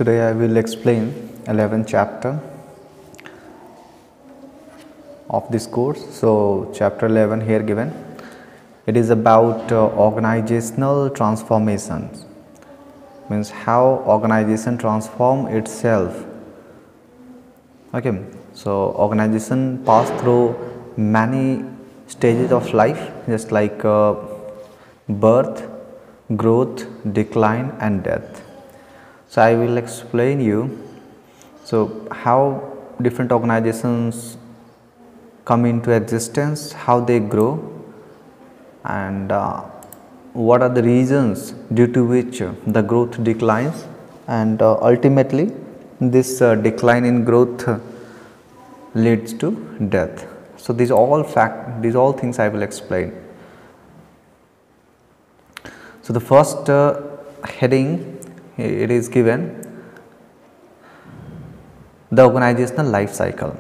Today I will explain 11th chapter of this course. So chapter 11 here given, it is about organizational transformations, means how organization transform itself. Okay, so organization pass through many stages of life, just like birth, growth, decline and death. So I will explain you so how different organizations come into existence, how they grow, and what are the reasons due to which the growth declines, and ultimately this decline in growth leads to death. So these all things I will explain. So the first heading, it is given the organizational life cycle.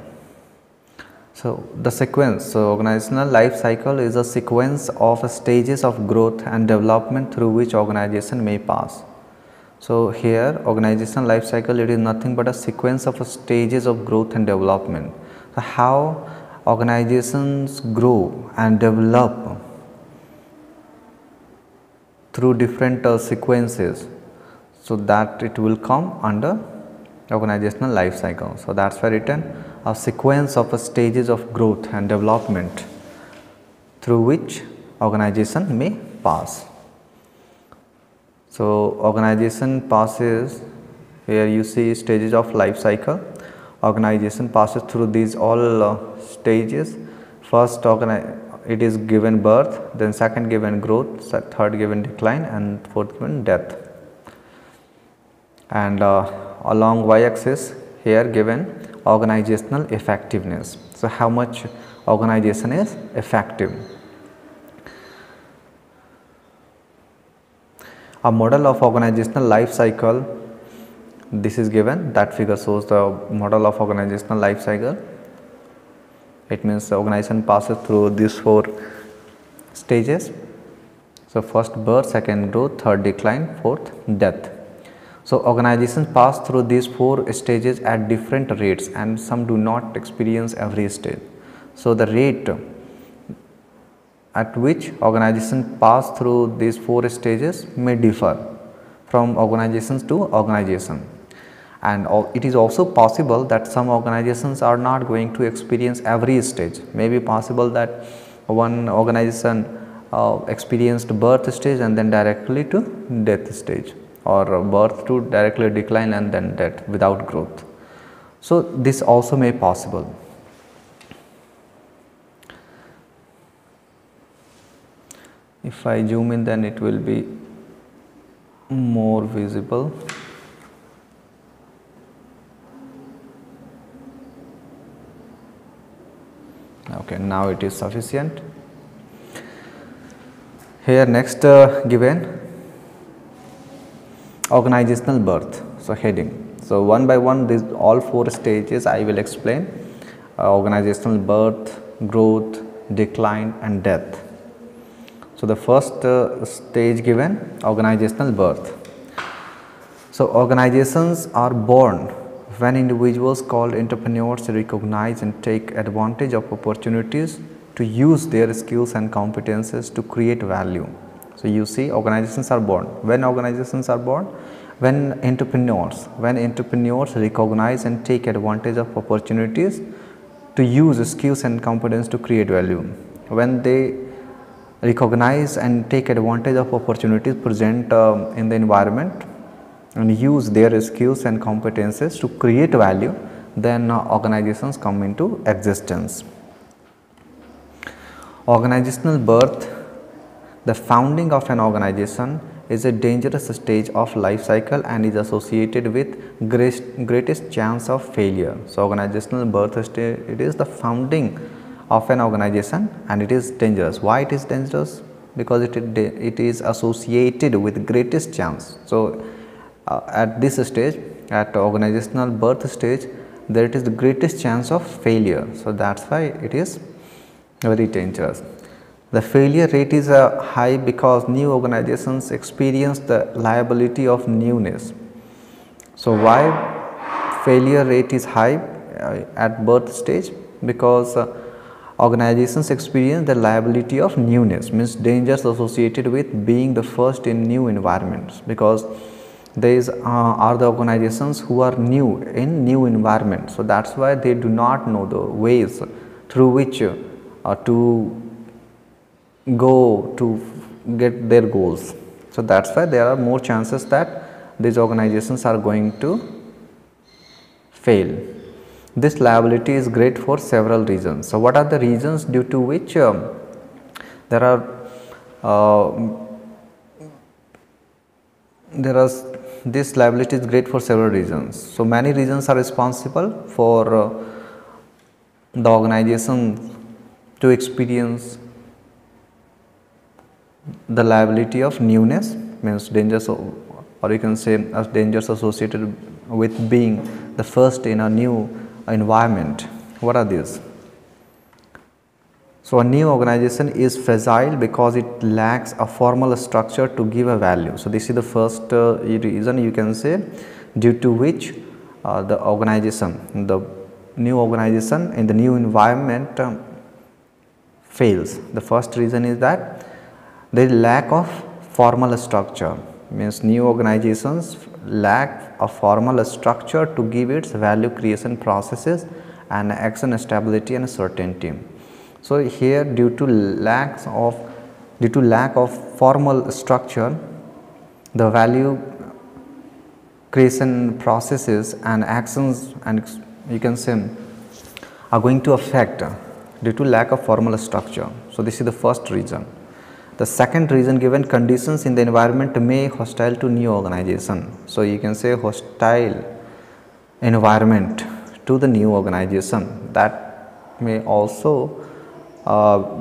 So the sequence, so organizational life cycle is a sequence of stages of growth and development through which organization may pass. So here organizational life cycle, it is nothing but a sequence of stages of growth and development. So how organizations grow and develop through different sequences, so that it will come under organizational life cycle. So that's why written a sequence of stages of growth and development through which organization may pass. So organization passes, here you see stages of life cycle. Organization passes through these all stages. First it is given birth, then second given growth, third given decline and fourth given death. And along y-axis here given organizational effectiveness. So how much organization is effective. A model of organizational life cycle, this is given, that figure shows the model of organizational life cycle. It means the organization passes through these four stages. So first birth, second growth, third decline, fourth death. So organizations pass through these four stages at different rates, and some do not experience every stage. So the rate at which organizations pass through these four stages may differ from organizations to organization. And it is also possible that some organizations are not going to experience every stage. Maybe possible that one organization experienced birth stage and then directly to death stage, or birth to directly decline and then death without growth. So this also may possible. If I zoom in, then it will be more visible. Okay, now it is sufficient. Here next given organizational birth. So heading. So one by one, these all four stages I will explain. Organizational birth, growth, decline and death. So the first stage given, organizational birth. So organizations are born when individuals called entrepreneurs recognize and take advantage of opportunities to use their skills and competences to create value. So you see, organizations are born. When organizations are born? When entrepreneurs recognize and take advantage of opportunities to use skills and competence to create value. When they recognize and take advantage of opportunities present in the environment and use their skills and competences to create value, then organizations come into existence. Organizational birth. The founding of an organization is a dangerous stage of life cycle and is associated with greatest chance of failure. So organizational birth stage, it is the founding of an organization and it is dangerous. Why it is dangerous? Because it is associated with greatest chance. So at this stage, at organizational birth stage, there it is the greatest chance of failure. So that's why it is very dangerous. The failure rate is high because new organizations experience the liability of newness. So why failure rate is high at birth stage? Because organizations experience the liability of newness, means dangers associated with being the first in new environments, because these are the organizations who are new in new environment. So that's why they do not know the ways through which to go to get their goals. So that's why there are more chances that these organizations are going to fail. This liability is great for several reasons. So what are the reasons due to which there are this liability is great for several reasons. So many reasons are responsible for the organization to experience the liability of newness, means dangers, or you can say as dangers associated with being the first in a new environment. What are these? So a new organization is fragile because it lacks a formal structure to give a value. So this is the first reason, you can say, due to which the organization, the new organization in the new environment fails. The first reason is that there is lack of formal structure, means new organizations lack a formal structure to give its value creation processes and action stability and certainty. So here, due to lack of formal structure, the value creation processes and actions, and you can say, are going to affect due to lack of formal structure. So this is the first reason. The second reason, given conditions in the environment may hostile to new organization. So you can say hostile environment to the new organization, that may also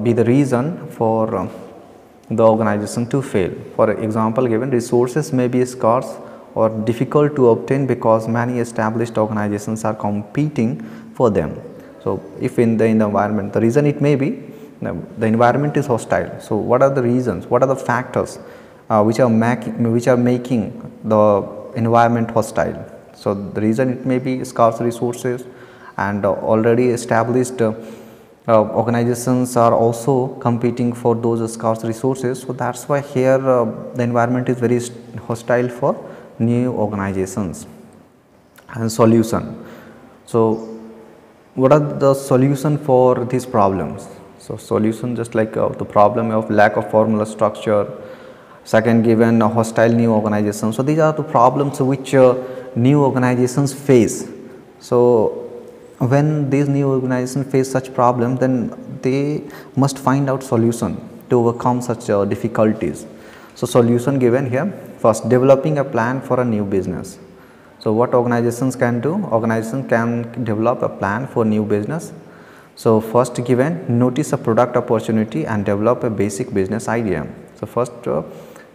be the reason for the organization to fail. For example, given resources may be scarce or difficult to obtain because many established organizations are competing for them. So if in the environment, the reason it may be the environment is hostile. So what are the reasons, what are the factors which are making the environment hostile? So the reason it may be scarce resources, and already established organizations are also competing for those scarce resources. So that's why here the environment is very hostile for new organizations. And solution. So what are the solution for these problems? So solution, just like the problem of lack of formal structure, second, given a hostile new organization. So these are the problems which new organizations face. So when these new organizations face such problem, then they must find out solution to overcome such difficulties. So solution given here, first, developing a plan for a new business. So what organizations can do? Organization can develop a plan for new business. So first, given, notice a product opportunity and develop a basic business idea. So first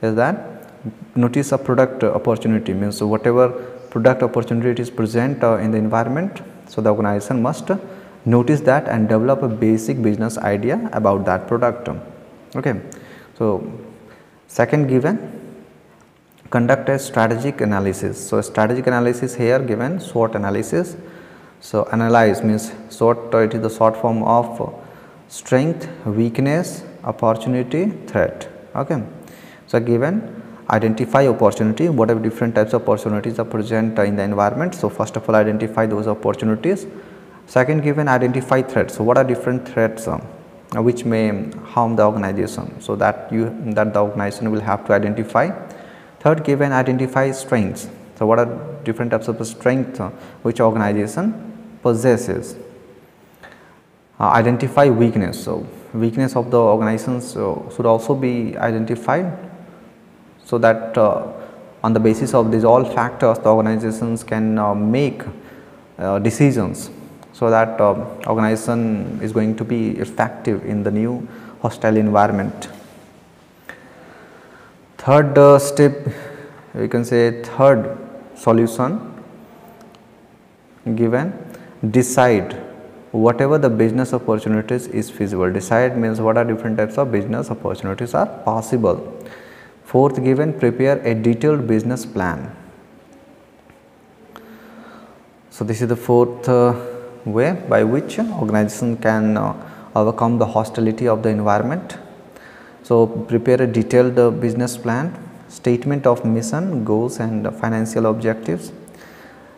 is that notice a product opportunity, means whatever product opportunity is present in the environment. So the organization must notice that and develop a basic business idea about that product. Okay. So second, given, conduct a strategic analysis. So strategic analysis here given, SWOT analysis. So analyze means SWOT, it is the short form of strength, weakness, opportunity, threat. Okay. So given, identify opportunity, whatever different types of opportunities are present in the environment. So first of all, identify those opportunities. Second, given, identify threats. So what are different threats which may harm the organization? So that the organization will have to identify. Third, given, identify strengths. So what are different types of strengths which organization possesses? Identify weakness. So weakness of the organizations should also be identified, so that on the basis of these all factors, the organizations can make decisions, so that organization is going to be effective in the new hostile environment. Third step, we can say third solution given, decide whatever the business opportunities is feasible. Decide means what are different types of business opportunities are possible. Fourth, given, prepare a detailed business plan. So this is the fourth way by which organization can overcome the hostility of the environment. So prepare a detailed business plan, statement of mission, goals and financial objectives,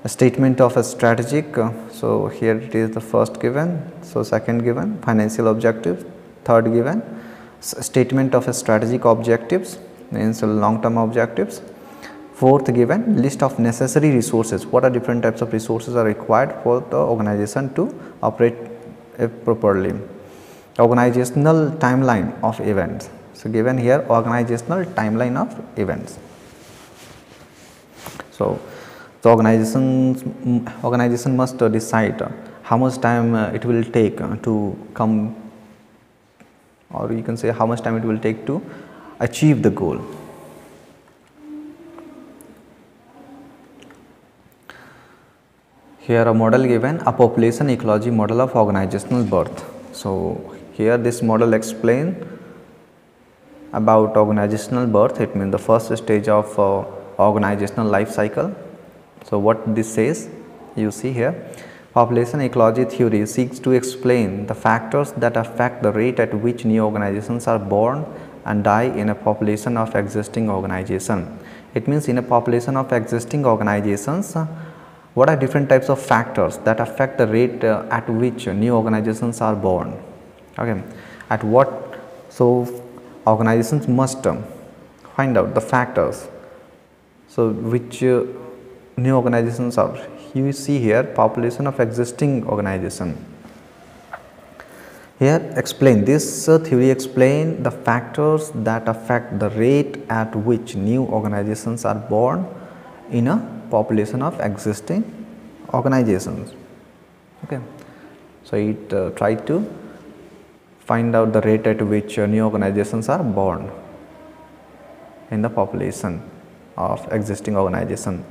a statement of a strategic, so here it is the first given, so second given financial objectives, third given statement of a strategic objectives, means long term objectives, fourth given list of necessary resources, what are different types of resources are required for the organization to operate properly, organizational timeline of events. So given here organizational timeline of events. So the organization must decide how much time it will take to come, or you can say how much time it will take to achieve the goal. Here a model given, a population ecology model of organizational birth. So here this model explain about organizational birth. It means the first stage of organizational life cycle. So what this says, you see here, population ecology theory seeks to explain the factors that affect the rate at which new organizations are born and die in a population of existing organization. It means in a population of existing organizations, what are different types of factors that affect the rate at which new organizations are born. Okay, at what, so organizations must find out the factors, so which new organizations are. You see here population of existing organization. Here explain this theory explain the factors that affect the rate at which new organizations are born in a population of existing organizations. Okay, so it tried to find out the rate at which new organizations are born in the population of existing organization.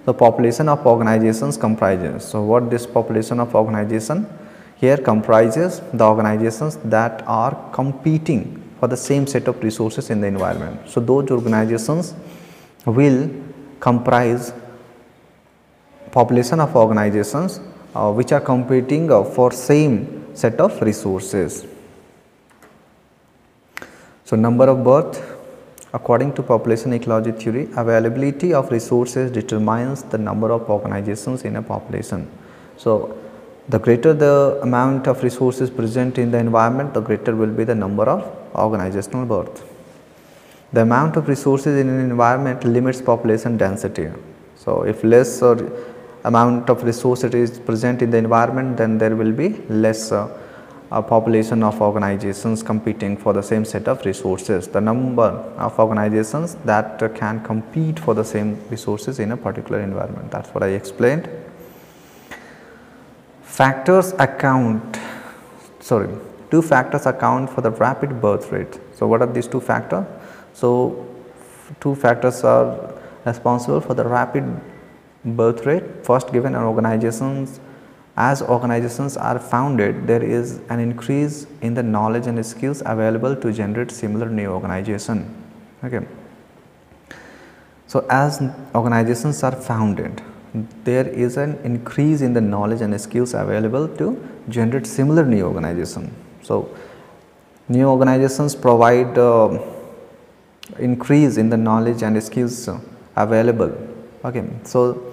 The population of organizations comprises, so what this population of organization here comprises the organizations that are competing for the same set of resources in the environment. So those organizations will comprise population of organizations which are competing for same set of resources. So number of birth, according to population ecology theory, availability of resources determines the number of organizations in a population. So the greater the amount of resources present in the environment, the greater will be the number of organizational birth. The amount of resources in an environment limits population density. So if less amount of resources is present in the environment, then there will be less population of organizations competing for the same set of resources. The number of organizations that can compete for the same resources in a particular environment, that's what I explained. Two factors account for the rapid birth rate. So what are these two factors? So two factors are responsible for the rapid birth rate. First, given an organizations, as organizations are founded, there is an increase in the knowledge and skills available to generate similar new organization. Okay, so as organizations are founded, there is an increase in the knowledge and skills available to generate similar new organization. So new organizations provide increase in the knowledge and skills available. Okay, so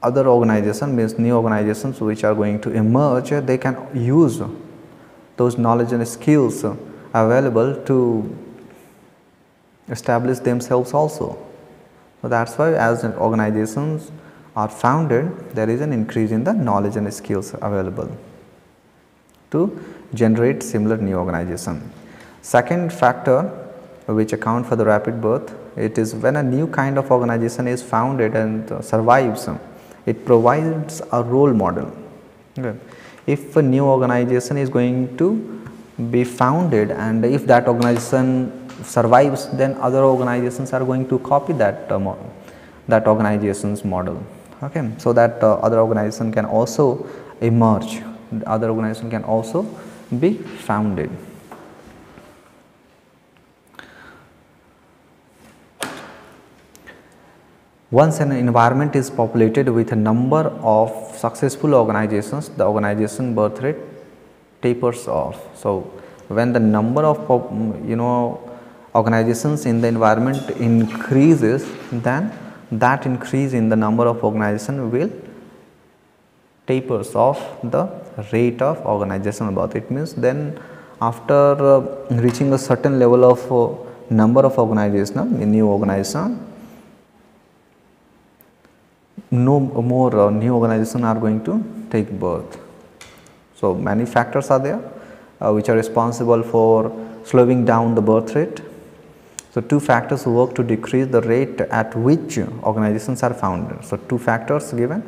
other organization means new organizations which are going to emerge, they can use those knowledge and skills available to establish themselves also. So that's why as organizations are founded, there is an increase in the knowledge and skills available to generate similar new organization. Second factor which account for the rapid birth, it is when a new kind of organization is founded and survives, it provides a role model. Okay. If a new organization is going to be founded and if that organization survives, then other organizations are going to copy that that organization's model. Okay, so that other organization can also emerge, other organization can also be founded. Once an environment is populated with a number of successful organizations, the organization birth rate tapers off. So when the number of organizations in the environment increases, then that increase in the number of organization will tapers off the rate of organizational birth. It means then after reaching a certain level of number of organization, new organization, no more new organizations are going to take birth. So many factors are there which are responsible for slowing down the birth rate. So two factors work to decrease the rate at which organizations are founded. So two factors given.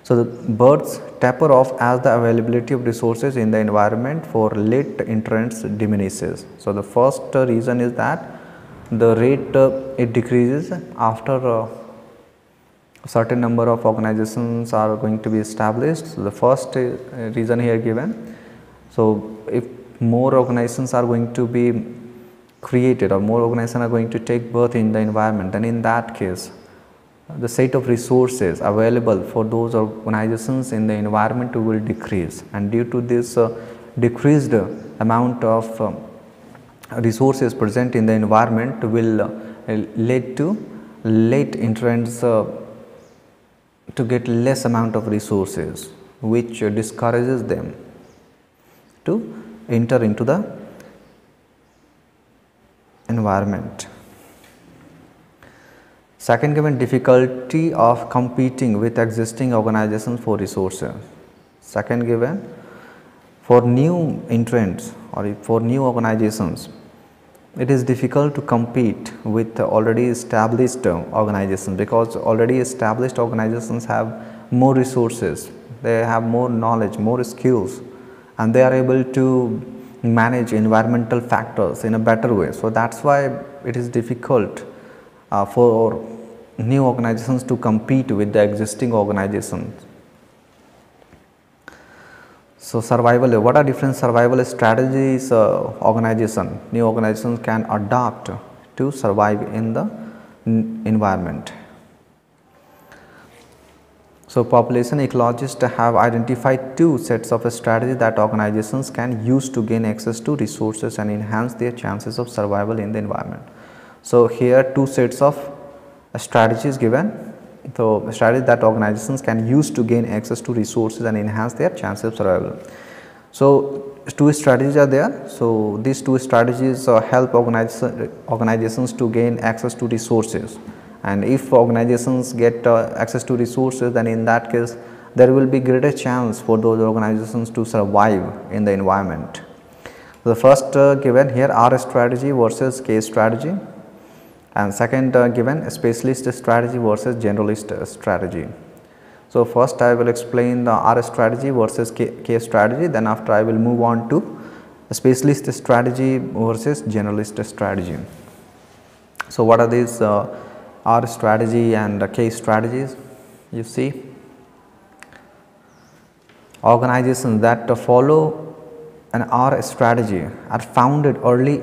So the births taper off as the availability of resources in the environment for late entrants diminishes. So the first reason is that the rate it decreases after a certain number of organizations are going to be established. So the first reason here given. So if more organizations are going to be created or more organizations are going to take birth in the environment, then in that case the set of resources available for those organizations in the environment will decrease, and due to this decreased amount of resources present in the environment will lead to late entrants to get less amount of resources, which discourages them to enter into the environment. Second given, difficulty of competing with existing organizations for resources. Second given, for new entrants or for new organizations, it is difficult to compete with already established organizations, because already established organizations have more resources, they have more knowledge, more skills, and they are able to manage environmental factors in a better way. So that's why it is difficult for new organizations to compete with the existing organizations. So survival, what are different survival strategies new organizations can adopt to survive in the environment? So population ecologists have identified two sets of strategies that organizations can use to gain access to resources and enhance their chances of survival in the environment. So here two sets of strategies given. So strategies that organizations can use to gain access to resources and enhance their chances of survival. So two strategies are there. So these two strategies help organizations to gain access to resources, and if organizations get access to resources, then in that case there will be greater chance for those organizations to survive in the environment. So the first given here, R strategy versus K strategy, and second given, specialist strategy versus generalist strategy. So first I will explain the R strategy versus K strategy, then after I will move on to specialist strategy versus generalist strategy. So what are these R strategy and K strategies? You see, organizations that follow an R strategy are founded early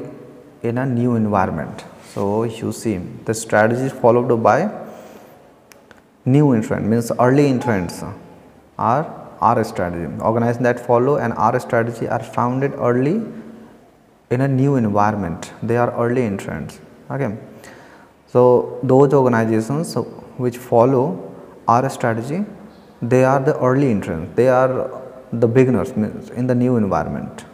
in a new environment. So you see, the strategy followed by new entrant, means early entrants, are R strategy. Organizations that follow an R strategy are founded early in a new environment. They are early entrants. Okay. So those organizations which follow R strategy, they are the early entrants. They are the beginners, means in the new environment.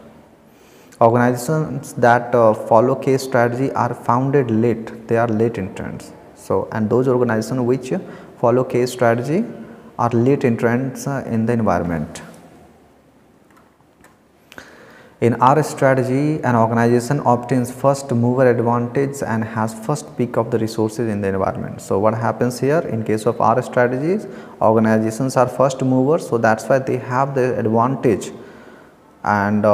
Organizations that follow K strategy are founded late, they are late entrants. So, and those organizations which follow K strategy are late entrants in the environment. In R strategy, an organization obtains first mover advantage and has first peak of the resources in the environment. So what happens here in case of R strategies, organizations are first movers, so that's why they have the advantage. And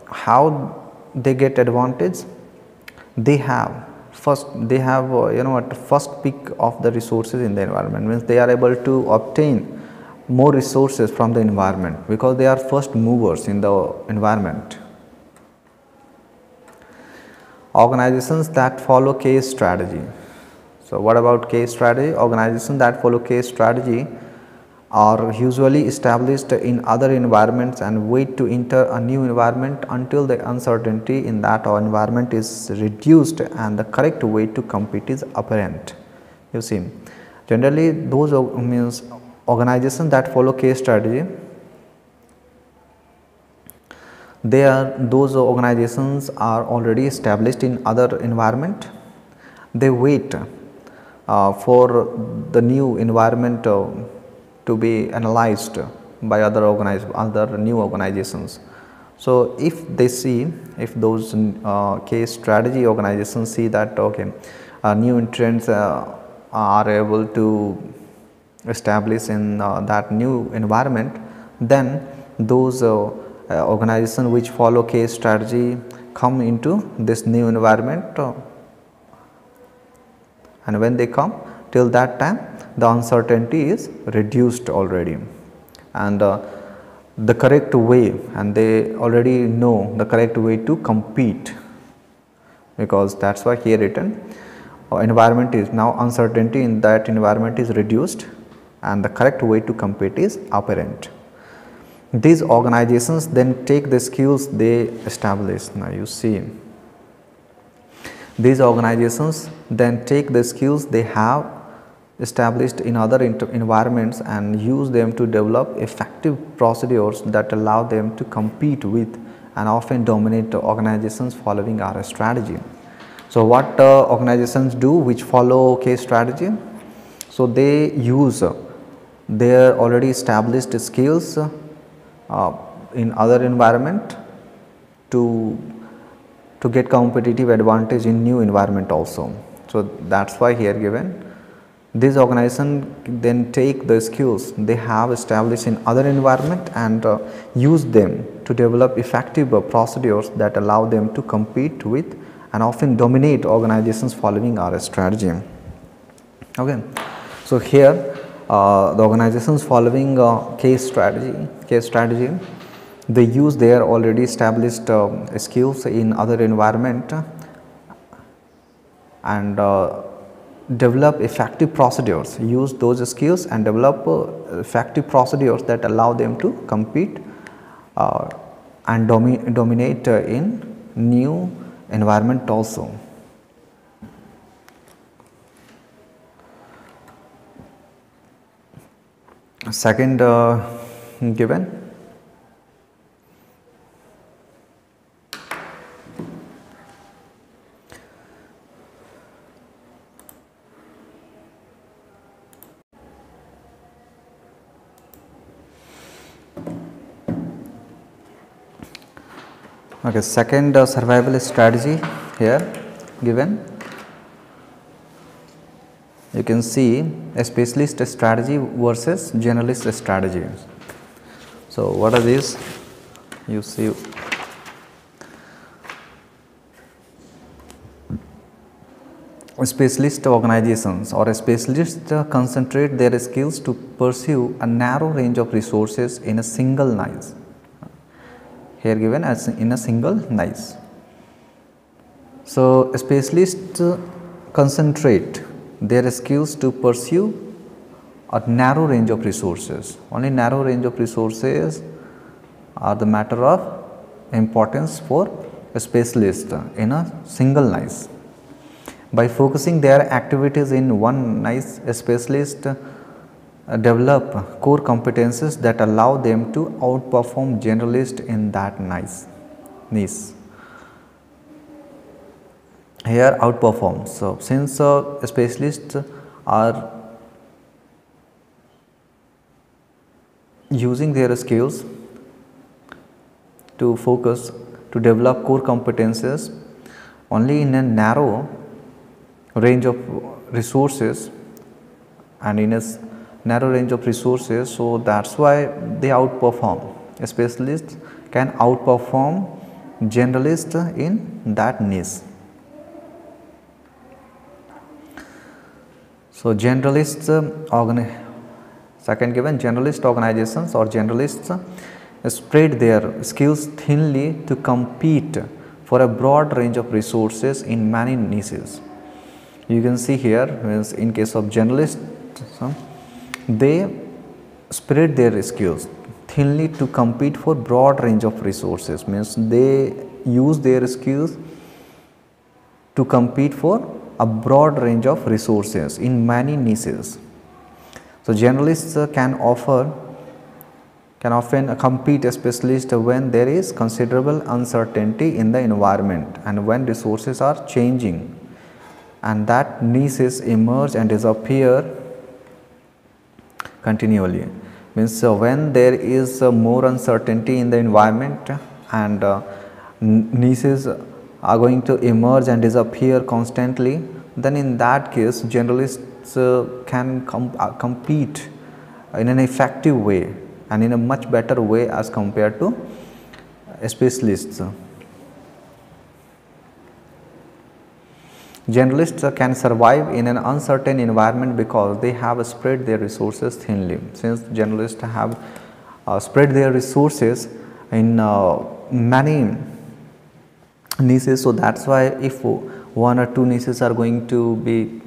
how they get advantage? They have first peak of the resources in the environment, means they are able to obtain more resources from the environment because they are first movers in the environment. Organizations that follow K strategy, So what about case strategy? Organizations that follow case strategy are usually established in other environments and wait to enter a new environment until the uncertainty in that environment is reduced and the correct way to compete is apparent. You see, generally those means organizations that follow case strategy, those organizations are already established in other environment. They wait for the new environment to be analyzed by other new organizations. So if they see, if those case strategy organizations see that okay, new entrants are able to establish in that new environment, then those organizations which follow case strategy come into this new environment, and when they come, till that time the uncertainty is reduced already, and the correct way, and they already know the correct way to compete, because that is why here written environment is now uncertainty in that environment is reduced and the correct way to compete is apparent. These organizations then take the skills they establish. Now you see, these organizations then take the skills they have established in other environments and use them to develop effective procedures that allow them to compete with and often dominate organizations following our strategy. So what organizations do which follow case strategy? So they use their already established skills in other environment to get competitive advantage in new environment also. So that is why here given, these organizations then take the skills they have established in other environment and use them to develop effective procedures that allow them to compete with and often dominate organizations following our strategy. Okay. So here the organizations following case strategy, they use their already established skills in other environment and develop effective procedures, use those skills and develop effective procedures that allow them to compete and dominate in new environment also. Second given, okay, second survival strategy here given, you can see a specialist strategy versus generalist strategy. So what are these? You see, specialist organizations or specialists concentrate their skills to pursue a narrow range of resources in a single niche. Here given as in a single niche. So specialists concentrate their skills to pursue a narrow range of resources. Only narrow range of resources are the matter of importance for a specialist in a single niche. By focusing their activities in one niche, a specialist develop core competences that allow them to outperform generalists in that niche. Here outperform. So since specialists are using their skills to focus to develop core competences only in a narrow range of resources and in a narrow range of resources, so that is why they outperform. A specialist can outperform generalist in that niche. So generalist second given, generalist organizations or generalists spread their skills thinly to compete for a broad range of resources in many niches. You can see here, means in case of generalists, they spread their skills thinly to compete for broad range of resources, means they use their skills to compete for a broad range of resources in many niches. So generalists can often compete a specialist when there is considerable uncertainty in the environment and when resources are changing and that niches emerge and disappear continually. Means when there is more uncertainty in the environment and niches are going to emerge and disappear constantly, then in that case generalists can compete in an effective way and in a much better way as compared to specialists. Generalists can survive in an uncertain environment because they have spread their resources thinly. Since generalists have spread their resources in many niches, so that is why if one or two niches are going to be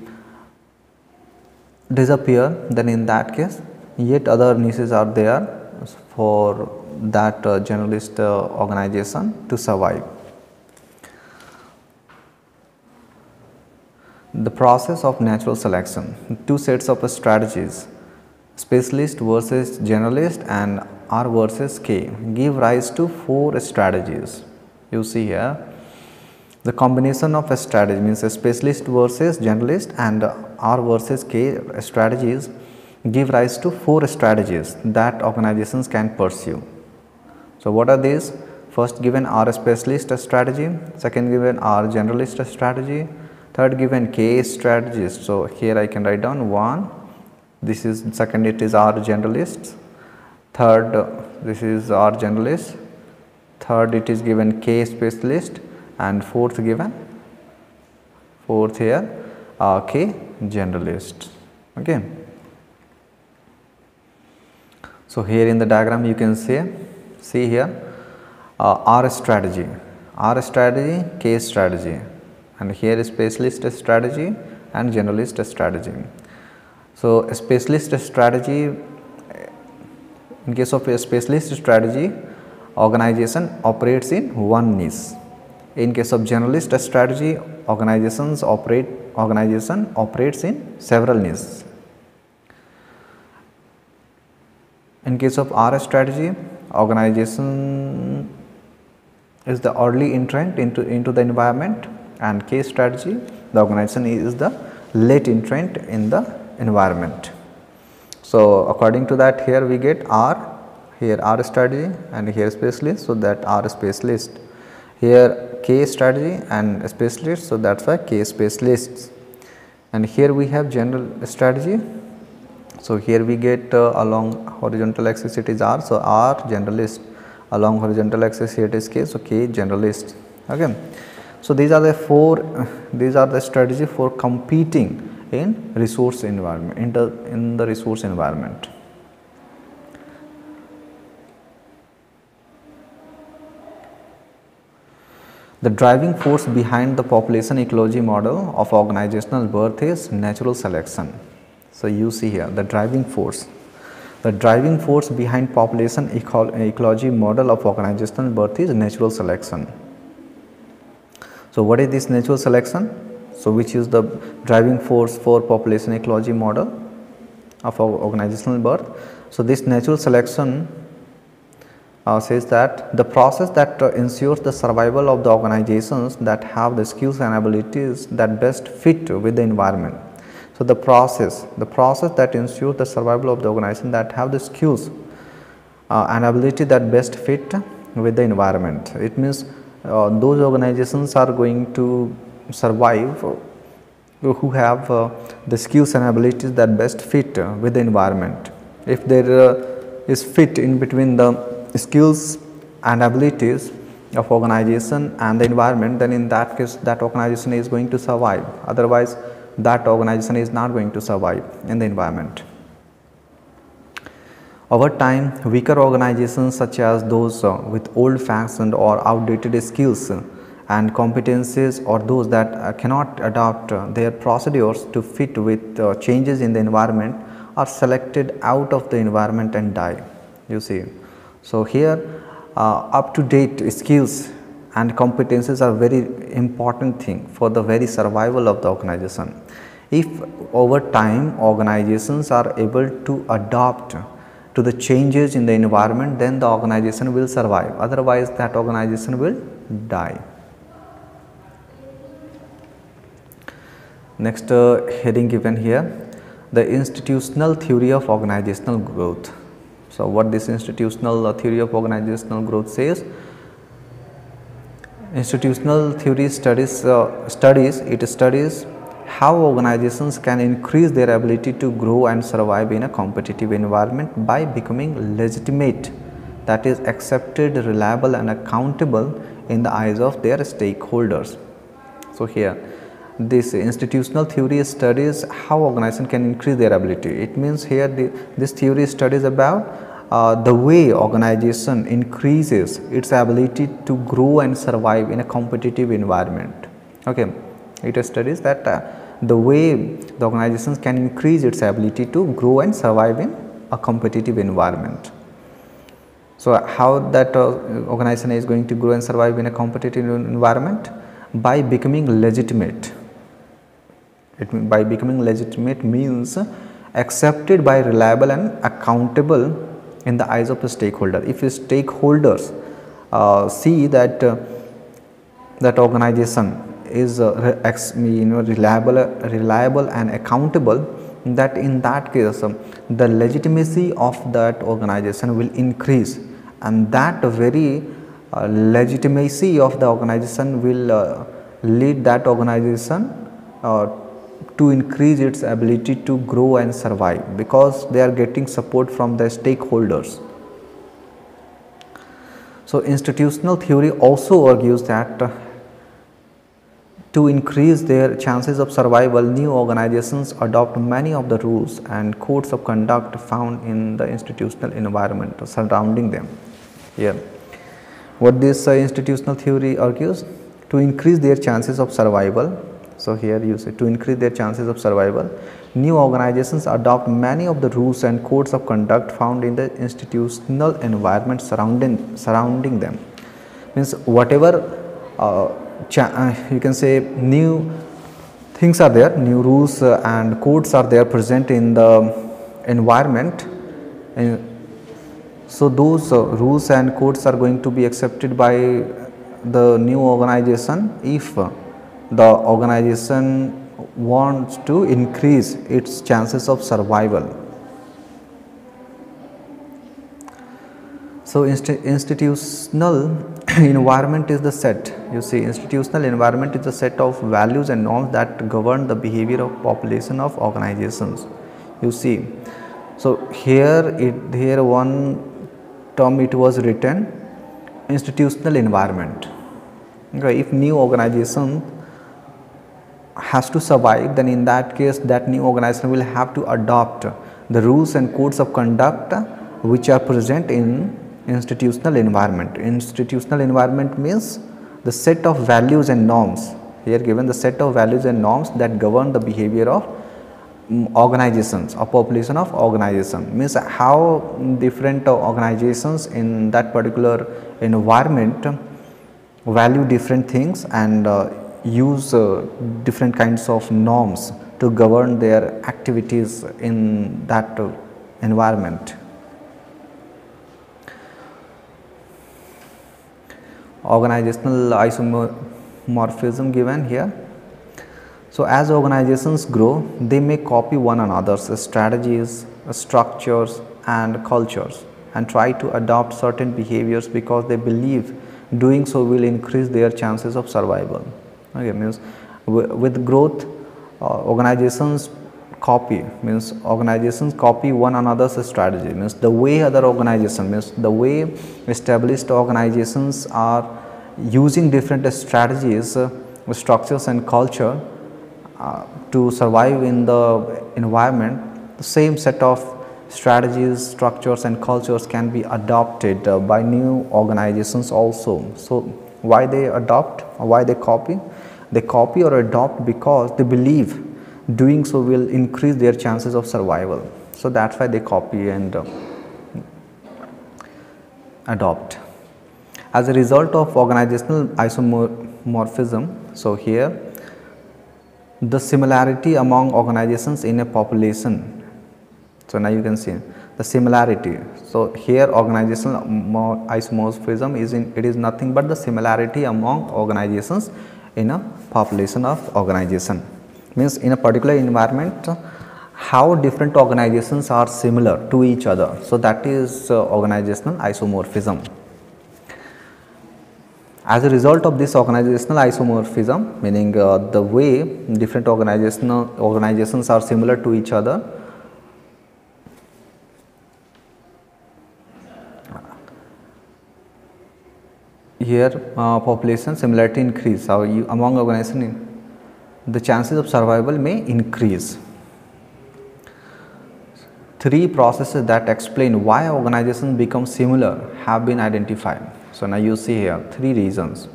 disappear, then in that case yet other niches are there for that generalist organization to survive. The process of natural selection, two sets of strategies, specialist versus generalist and R versus K, give rise to 4 strategies. You see here, the combination of a strategy, means a specialist versus generalist and R versus K strategies give rise to 4 strategies that organizations can pursue. So what are these? First given R specialist strategy, second given R generalist strategy, third given K strategist. So here I can write down 1, this is second, it is R generalist, third this is R generalist, third it is given K specialist, and fourth given, fourth here K generalist. Okay. So here in the diagram you can see here R strategy, K strategy, and here is specialist strategy and generalist strategy. So a specialist strategy, in case of a specialist strategy, organization operates in one niche. In case of generalist strategy, organization operates in several niches. In case of R strategy, organization is the early entrant into the environment, and K strategy, the organization is the late entrant in the environment. So according to that, here we get R, here R strategy and here specialist, so that R specialist, here K strategy and specialist, so that is why K specialists, and here we have general strategy. So here we get along horizontal axis it is R, so R generalist, along horizontal axis here it is K, so K generalist. Okay. So these are the strategy for competing in resource environment, in the resource environment. The driving force behind the population ecology model of organizational birth is natural selection. So you see here the driving force behind population ecology model of organizational birth is natural selection. So what is this natural selection? So which is the driving force for population ecology model of organizational birth? So this natural selection says that the process that ensures the survival of the organizations that have the skills and abilities that best fit with the environment. So the process that ensures the survival of the organization that have the skills and ability that best fit with the environment. It means those organizations are going to survive who have the skills and abilities that best fit with the environment. If there is fit in between the skills and abilities of organization and the environment, then in that case that organization is going to survive, otherwise that organization is not going to survive in the environment. Over time, weaker organizations such as those with old fashioned or outdated skills and competencies, or those that cannot adapt their procedures to fit with changes in the environment, are selected out of the environment and die, you see. So, here up to date skills and competencies are very important thing for the very survival of the organization. If over time organizations are able to adapt to the changes in the environment, then the organization will survive, otherwise that organization will die. Next heading given here, the institutional theory of organizational growth. So, what this institutional theory of organizational growth says: institutional theory studies how organizations can increase their ability to grow and survive in a competitive environment by becoming legitimate, that is accepted, reliable and accountable in the eyes of their stakeholders. So, here this institutional theory studies how organization can increase their ability. It means here this theory studies about the way organization increases its ability to grow and survive in a competitive environment. Okay, it studies that the way the organizations can increase its ability to grow and survive in a competitive environment. So, how that organization is going to grow and survive in a competitive environment? By becoming legitimate. By becoming legitimate means accepted by, reliable and accountable in the eyes of the stakeholder. If stakeholders see that that organization is reliable and accountable, that in that case the legitimacy of that organization will increase, and that very legitimacy of the organization will lead that organization to increase its ability to grow and survive, because they are getting support from the stakeholders. So, institutional theory also argues that to increase their chances of survival, new organizations adopt many of the rules and codes of conduct found in the institutional environment surrounding them. Here, what this institutional theory argues: to increase their chances of survival. So, here you say to increase their chances of survival, new organizations adopt many of the rules and codes of conduct found in the institutional environment surrounding them. Means whatever you can say new things are there, new rules and codes are there present in the environment, and so those rules and codes are going to be accepted by the new organization if the organization wants to increase its chances of survival. So, institutional environment is the set, you see, institutional environment is the set of values and norms that govern the behavior of population of organizations, you see. So, here one term it was written, institutional environment. Okay, if new organization has to survive, then in that case that new organization will have to adopt the rules and codes of conduct which are present in institutional environment. Institutional environment means the set of values and norms, here given the set of values and norms that govern the behavior of organizations or population of organization, means how different organizations in that particular environment value different things and use different kinds of norms to govern their activities in that environment. Organizational isomorphism given here. So, as organizations grow, they may copy one another's strategies, structures and cultures and try to adopt certain behaviors because they believe doing so will increase their chances of survival. Okay, means with growth organizations copy one another's strategy, means the way other organizations, means the way established organizations are using different strategies, structures and culture to survive in the environment. The same set of strategies, structures and cultures can be adopted by new organizations also. So, Why they adopt or why they copy? They copy or adopt because they believe doing so will increase their chances of survival. So that's why they copy and adopt. As a result of organizational isomorphism, so here the similarity among organizations in a population. So now you can see the similarity. So here organizational isomorphism is nothing but the similarity among organizations in a population of organization. Means in a particular environment how different organizations are similar to each other. So that is organizational isomorphism. As a result of this organizational isomorphism, meaning the way different organizations are similar to each other, here population similarity increase. Among organizations, the chances of survival may increase. Three processes that explain why organizations become similar have been identified. So now you see here three reasons.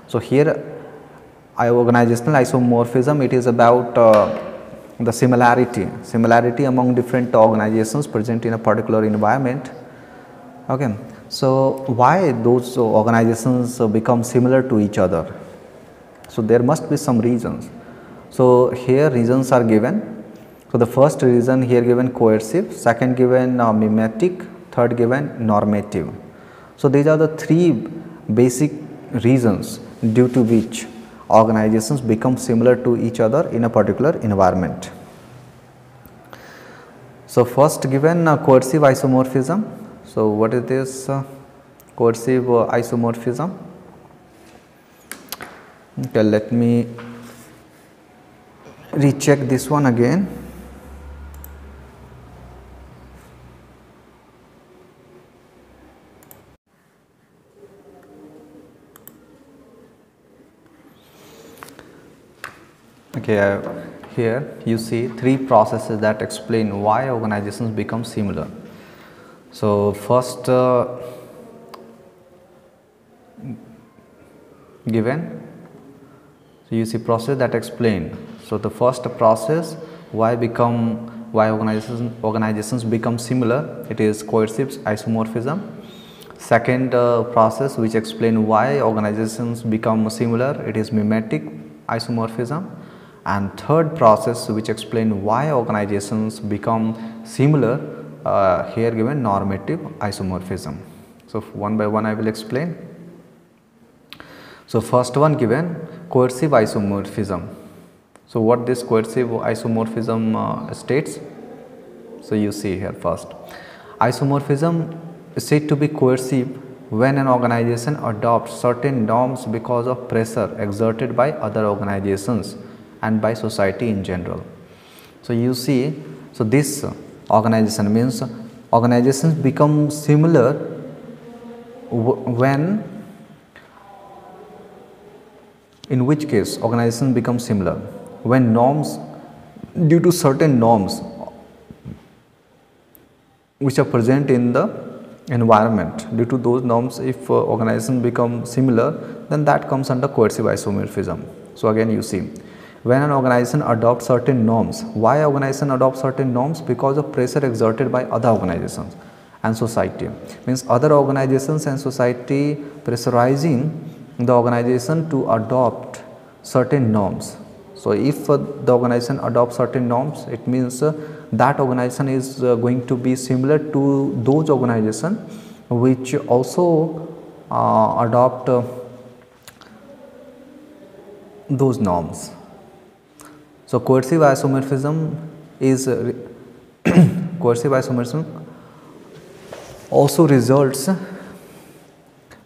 So here organizational isomorphism, it is about the similarity among different organizations present in a particular environment. Okay, so why those organizations become similar to each other? So there must be some reasons. So here reasons are given. So the first reason here given coercive, second given mimetic, third given normative. So these are the three basic reasons due to which organizations become similar to each other in a particular environment. So first given coercive isomorphism. So what is this coercive isomorphism? Okay, let me recheck this one again. Okay, here you see three processes that explain why organizations become similar. So first given, so you see process that explain. So the first process why organizations become similar, it is coercive isomorphism. Second process which explain why organizations become similar, it is mimetic isomorphism. And third process which explain why organizations become similar, here given normative isomorphism. So one by one I will explain. So first one given coercive isomorphism. So what this coercive isomorphism states? So you see here first, isomorphism is said to be coercive when an organization adopts certain norms because of pressure exerted by other organizations and by society in general. So you see, so this organization means organizations become similar when, in which case organizations become similar when norms, due to certain norms which are present in the environment, due to those norms, if organizations become similar, then that comes under coercive isomorphism. So again you see, when an organization adopts certain norms, why organization adopts certain norms? Because of pressure exerted by other organizations and society. Means other organizations and society pressurizing the organization to adopt certain norms. So if the organization adopts certain norms, it means that organization is going to be similar to those organizations which also adopt those norms. So coercive isomorphism is coercive isomorphism also results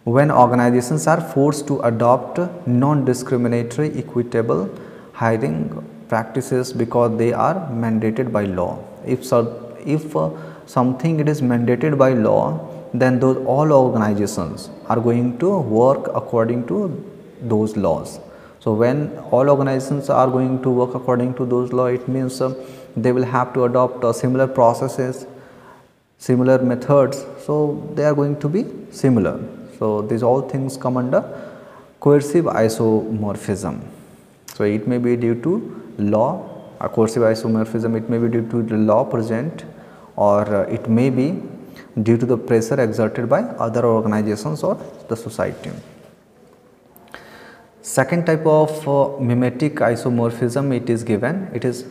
when organizations are forced to adopt non-discriminatory, equitable hiring practices because they are mandated by law. If something it is mandated by law, then all organizations are going to work according to those laws. So when all organizations are going to work according to those laws, it means they will have to adopt similar processes, similar methods. So they are going to be similar. So these all things come under Coercive isomorphism. So it may be due to law, a coercive isomorphism, it may be due to the law present, or it may be due to the pressure exerted by other organizations or the society. Second type of mimetic isomorphism, it is given, it is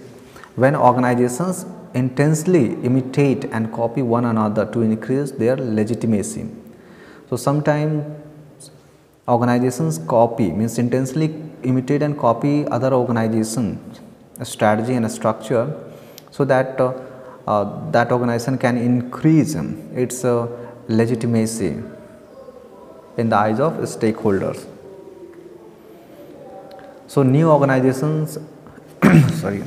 when organizations intensely imitate and copy one another to increase their legitimacy. So sometimes organizations copy, means intensely imitate and copy other organizations strategy and structure, so that that organization can increase its legitimacy in the eyes of stakeholders. So new organizations sorry,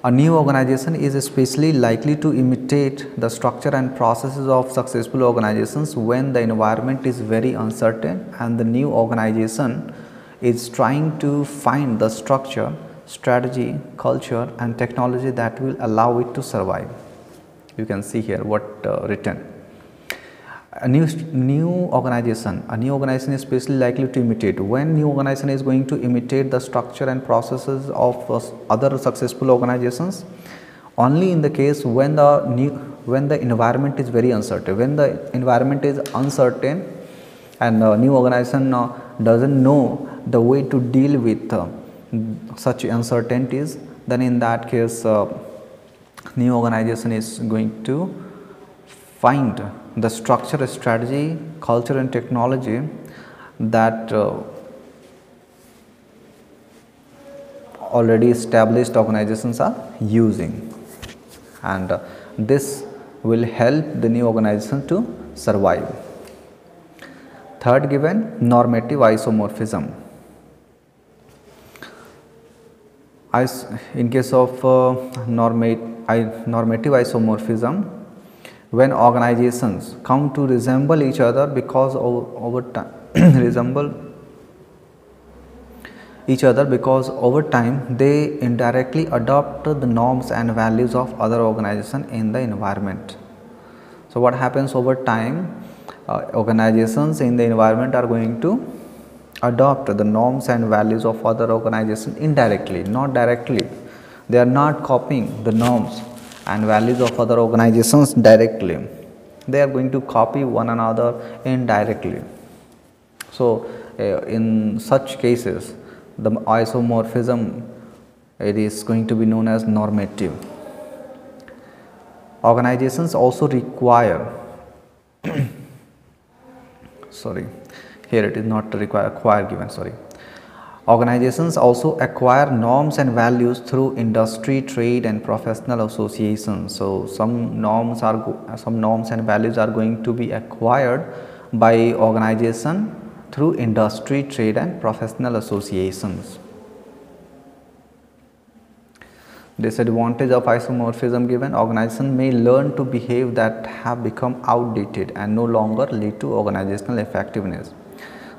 a new organization is especially likely to imitate the structure and processes of successful organizations when the environment is very uncertain and the new organization is trying to find the structure, strategy, culture and technology that will allow it to survive. You can see here what written. A new organization is especially likely to imitate. When new organization is going to imitate the structure and processes of other successful organizations, only in the case when the environment is very uncertain. When the environment is uncertain and the new organization doesn't know the way to deal with such uncertainties, then in that case new organization is going to find the structure, strategy, culture and technology that already established organizations are using, and this will help the new organization to survive. Third given, normative isomorphism. In case of normative isomorphism, when organizations come to resemble each other because over time they indirectly adopt the norms and values of other organizations in the environment. So what happens over time, organizations in the environment are going to adopt the norms and values of other organizations indirectly, not directly. They are not copying the norms and values of other organizations directly. They are going to copy one another indirectly. So in such cases the isomorphism, it is going to be known as normative. Organizations also require sorry, here it is not acquire given, sorry. Organizations also acquire norms and values through industry, trade and professional associations. So some norms and values are going to be acquired by organization through industry, trade and professional associations. Disadvantage of isomorphism given, organization may learn to behave that have become outdated and no longer lead to organizational effectiveness.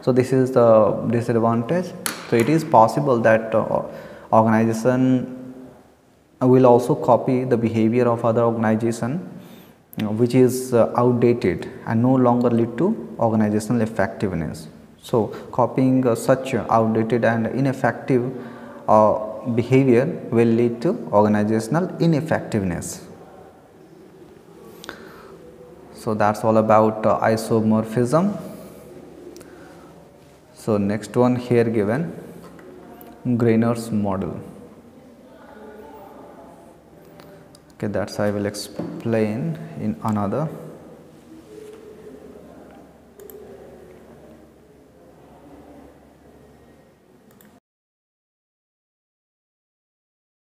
So this is the disadvantage. So it is possible that organization will also copy the behavior of other organization which is outdated and no longer lead to organizational effectiveness. So copying such outdated and ineffective behavior will lead to organizational ineffectiveness. So that's all about isomorphism. So next one here given, Grainer's model. Okay, that's I will explain in another